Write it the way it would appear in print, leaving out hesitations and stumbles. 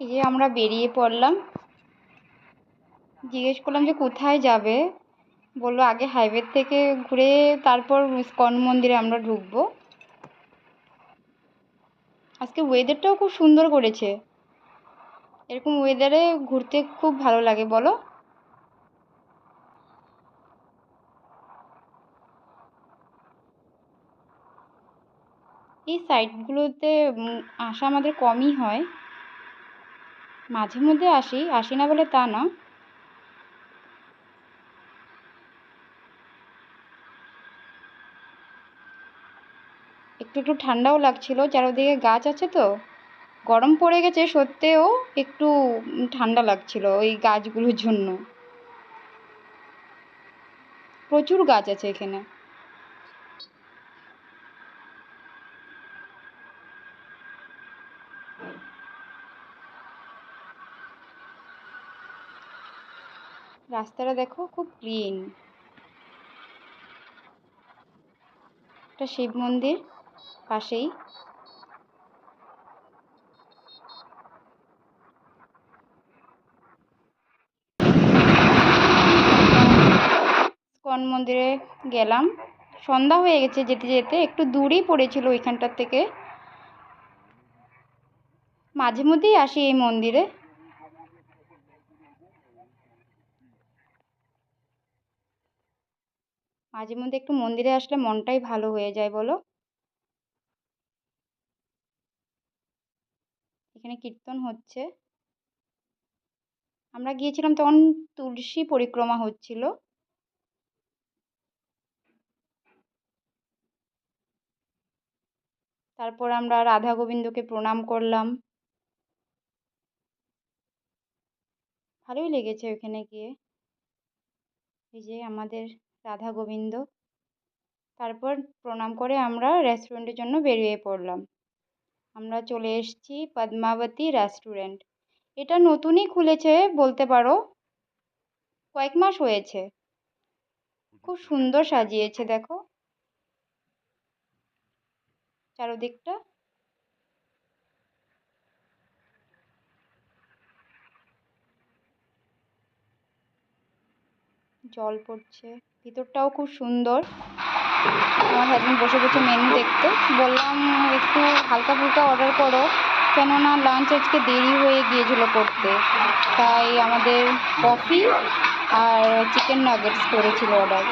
এই যে আমরা বেরিয়ে পড়লাম। জিজ্ঞেস করলাম যে কোথায় যাবে, বললো আগে হাইওয়ে থেকে ঘুরে তারপর ইস্কন মন্দিরে আমরা ঢুকবো। আজকে ওয়েদারটাও খুব সুন্দর করেছে। এরকম ওয়েদারে ঘুরতে খুব ভালো লাগে বলো। এই সাইটগুলোতে আসা আমাদের কমই হয়, মাঝে মধ্যে আসি না বলে তা না। একটু একটু ঠান্ডাও লাগছিল, চারদিকে গাছ আছে তো। গরম পড়ে গেছে সত্ত্বেও একটু ঠান্ডা লাগছিল ওই গাছগুলোর জন্য। প্রচুর গাছ আছে এখানে। রাস্তাটা দেখো খুব ক্লিন। একটা শিব মন্দির পাশেই। ইস্কন মন্দিরে গেলাম, সন্ধ্যা হয়ে গেছে যেতে যেতে, একটু দূরেই পড়েছিল ওইখানটার থেকে। মাঝে মধ্যেই আসি এই মন্দিরে। মাঝে মধ্যে একটু মন্দিরে আসলে মনটাই ভালো হয়ে যায় বলো। এখানে কীর্তন হচ্ছে। আমরা গিয়েছিলাম তখন তুলসী পরিক্রমা হচ্ছিল। তারপর আমরা রাধা গোবিন্দকে প্রণাম করলাম। ভালোই লেগেছে ওখানে গিয়ে। এই যে আমাদের রাধা গোবিন্দ। তারপর প্রণাম করে আমরা রেস্টুরেন্টের জন্য বেরিয়ে পড়লাম। আমরা চলে এসেছি পদ্মাবতী রেস্টুরেন্ট। এটা নতুনই খুলেছে বলতে পারো, কয়েক মাস হয়েছে। খুব সুন্দর সাজিয়েছে দেখো চারদিকটা। জল পড়ছে, ভিতরটাও খুব সুন্দর। আমার হাজব্যান্ড বসে বসে মেনু দেখতো, বললাম একটু হালকা ফুলকা অর্ডার করো, কেননা লাঞ্চ আজকে দেরি হয়ে গিয়েছিল করতে। তাই আমাদের কফি আর চিকেন নাগেটস করেছিল অর্ডার।